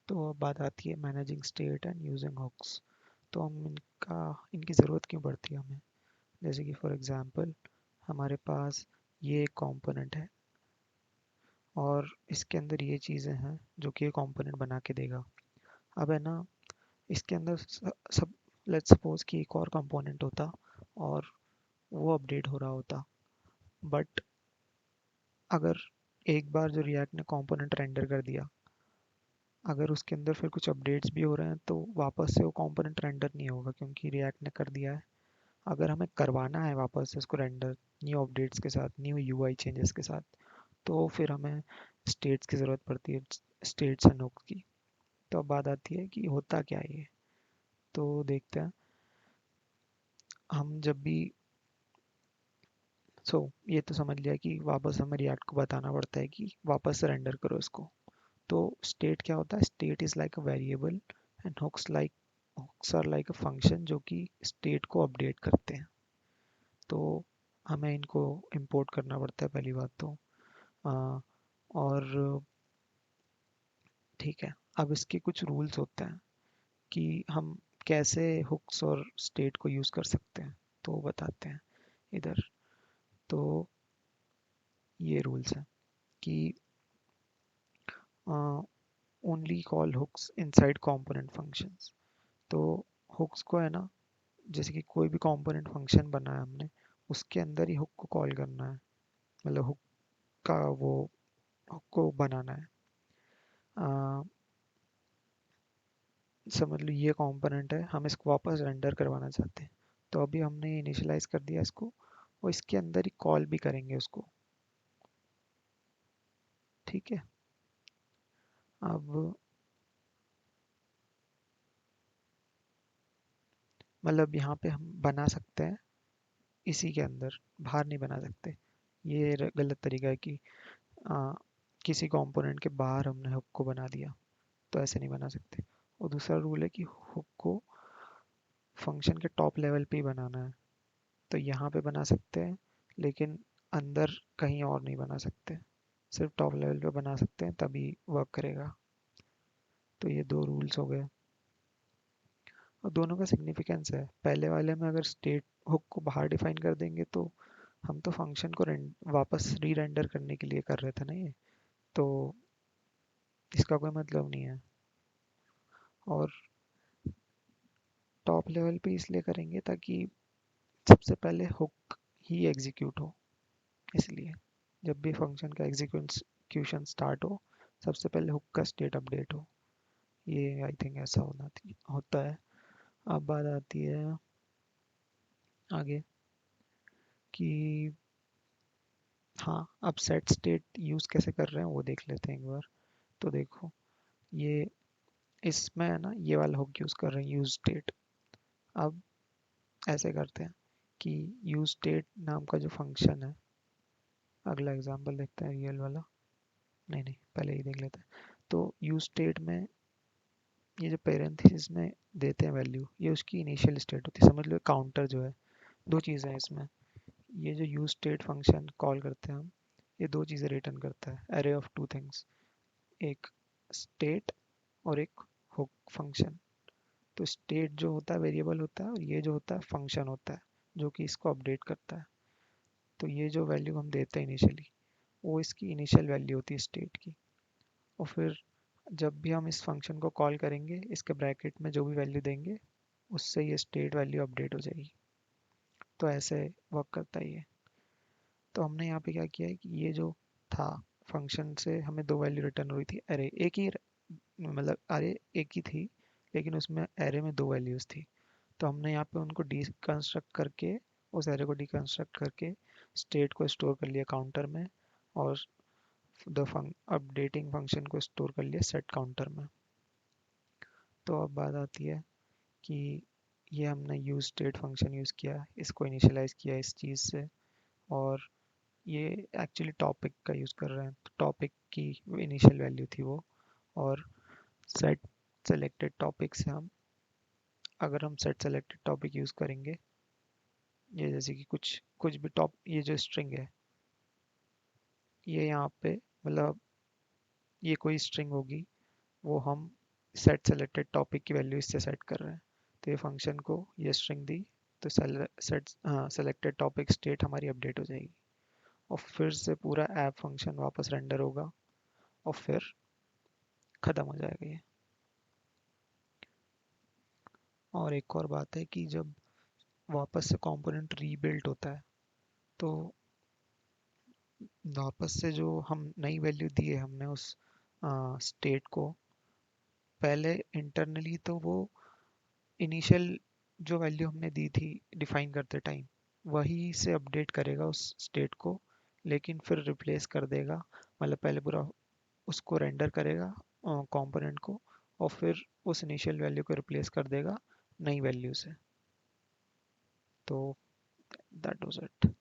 तो अब बात आती है managing state and using hooks. तो हम इनकी ज़रूरत क्यों पड़ती है हमें? जैसे कि फॉर एग्जांपल हमारे पास ये एक कंपोनेंट है और इसके अंदर ये चीज़ें हैं जो कि ये कंपोनेंट बना के देगा। अब है ना, इसके अंदर सब लेट्स सपोज कि एक और कंपोनेंट होता और वो अपडेट हो रहा होता, बट अगर एक बार जो रिएक्ट ने कंपोनेंट रेंडर कर दिया, अगर उसके अंदर फिर कुछ अपडेट्स भी हो रहे हैं तो वापस से वो कंपोनेंट रेंडर नहीं होगा क्योंकि रिएक्ट ने कर दिया है। अगर हमें करवाना है वापस से उसको रेंडर न्यू अपडेट्स के साथ, न्यू यूआई चेंजेस के साथ, तो फिर हमें स्टेट्स की ज़रूरत पड़ती है, स्टेट्स एंड हुक्स की। तो अब बात आती है कि होता क्या है ये। तो देखते हैं हम जब भी ये तो समझ लिया कि वापस हमें रिएक्ट को बताना पड़ता है कि वापस से रेंडर करो इसको। तो स्टेट क्या होता है? State is like a variable and hooks are like a function जो कि स्टेट को अपडेट करते हैं। तो हमें इनको इंपोर्ट करना पड़ता है पहली बात तो। आ, और ठीक है, अब इसके कुछ रूल्स होते हैं कि हम कैसे हुक्स और स्टेट को यूज़ कर सकते हैं, तो वो बताते हैं इधर। तो ये रूल्स हैं कि only call hooks inside component functions. तो हुक्स को है ना, जैसे कि कोई भी कंपोनेंट फंक्शन बना है हमने, उसके अंदर ही हुक को कॉल करना है, मतलब हुक का वो हुक को बनाना है। आ, समझ लो ये कंपोनेंट है, हम इसको वापस रेंडर करवाना चाहते हैं, तो अभी हमने इनिशियलाइज कर दिया इसको और इसके अंदर ही कॉल भी करेंगे उसको। ठीक है, अब मतलब यहाँ पे हम बना सकते हैं इसी के अंदर, बाहर नहीं बना सकते। ये गलत तरीका है कि आ, किसी कंपोनेंट के बाहर हमने हुक को बना दिया, तो ऐसे नहीं बना सकते। और दूसरा रूल है कि हुक को फंक्शन के टॉप लेवल पे ही बनाना है। तो यहाँ पे बना सकते हैं लेकिन अंदर कहीं और नहीं बना सकते, सिर्फ टॉप लेवल पे बना सकते हैं, तभी वर्क करेगा। तो ये दो रूल्स हो गए और दोनों का सिग्निफिकेंस है। पहले वाले में अगर स्टेट हुक को बाहर डिफाइन कर देंगे तो हम तो फंक्शन को वापस री रेंडर करने के लिए कर रहे थे ना ये, तो इसका कोई मतलब नहीं है। और टॉप लेवल पे इसलिए करेंगे ताकि सबसे पहले हुक ही एग्जीक्यूट हो, इसलिए जब भी फंक्शन का एग्जीक्यूशन स्टार्ट हो सबसे पहले हुक का स्टेट अपडेट हो। ये आई थिंक ऐसा होता है। अब बात आती है आगे कि हाँ, अब सेट स्टेट यूज़ कैसे कर रहे हैं वो देख लेते हैं एक बार। तो देखो, ये इसमें है ना, ये वाला हुक यूज़ कर रहे हैं यूज स्टेट। अब ऐसे करते हैं कि यूज स्टेट नाम का जो फंक्शन है, अगला एग्जांपल देखते हैं रियल वाला, नहीं नहीं पहले ही देख लेते हैं। तो यूज स्टेट में ये जो पेरेंथेसिस में देते हैं वैल्यू, ये उसकी इनिशियल स्टेट होती है। समझ लो काउंटर जो है, दो चीज़ें हैं इसमें। ये जो यूज स्टेट फंक्शन कॉल करते हैं हम, ये दो चीज़ें रिटर्न करता है, अरे ऑफ टू थिंग्स, एक स्टेट और एक हुक फंक्शन। तो स्टेट जो होता है वेरिएबल होता है और ये जो होता है फंक्शन होता है जो कि इसको अपडेट करता है। तो ये जो वैल्यू हम देते हैं इनिशियली, वो इसकी इनिशियल वैल्यू होती है स्टेट की। और फिर जब भी हम इस फंक्शन को कॉल करेंगे, इसके ब्रैकेट में जो भी वैल्यू देंगे उससे ये स्टेट वैल्यू अपडेट हो जाएगी। तो ऐसे वर्क करता है ये। तो हमने यहाँ पे क्या किया है कि ये जो था, फंक्शन से हमें दो वैल्यू रिटर्न हुई थी, अरे एक ही, मतलब अरे एक ही थी लेकिन उसमें एरे में दो वैल्यूज थी। तो हमने यहाँ पे उनको डिकंस्ट्रक्ट करके, उस एरे को डिकंस्ट्रक्ट करके स्टेट को स्टोर कर लिया काउंटर में, और द अपडेटिंग फंक्शन को स्टोर कर लिया सेट काउंटर में। तो अब बात आती है कि ये हमने यूज स्टेट फंक्शन यूज़ किया, इसको इनिशियलाइज किया इस चीज़ से, और ये एक्चुअली टॉपिक का यूज़ कर रहे हैं, तो टॉपिक की इनिशियल वैल्यू थी वो। और सेट सेलेक्टेड टॉपिक से हम, अगर हम सेट सेलेक्टेड टॉपिक यूज़ करेंगे, ये जैसे कि कुछ कुछ भी टॉप, ये जो स्ट्रिंग है, ये यहाँ पे मतलब ये कोई स्ट्रिंग होगी, वो हम सेट सेलेक्टेड टॉपिक की वैल्यू इससे सेट कर रहे हैं, तो ये फंक्शन को ये स्ट्रिंग दी तो सेट सेलेक्टेड टॉपिक स्टेट हमारी अपडेट हो जाएगी और फिर से पूरा ऐप फंक्शन वापस रेंडर होगा और फिर ख़त्म हो जाएगा ये। और एक और बात है कि जब वापस से कंपोनेंट रीबिल्ड होता है तो वापस से जो हम नई वैल्यू दिए हमने उस स्टेट को, पहले इंटरनली तो वो इनिशियल जो वैल्यू हमने दी थी डिफाइन करते टाइम वही से अपडेट करेगा उस स्टेट को, लेकिन फिर रिप्लेस कर देगा, मतलब पहले पूरा उसको रेंडर करेगा कंपोनेंट को और फिर उस इनिशियल वैल्यू को रिप्लेस कर देगा नई वैल्यू से। तो दैट वाज इट।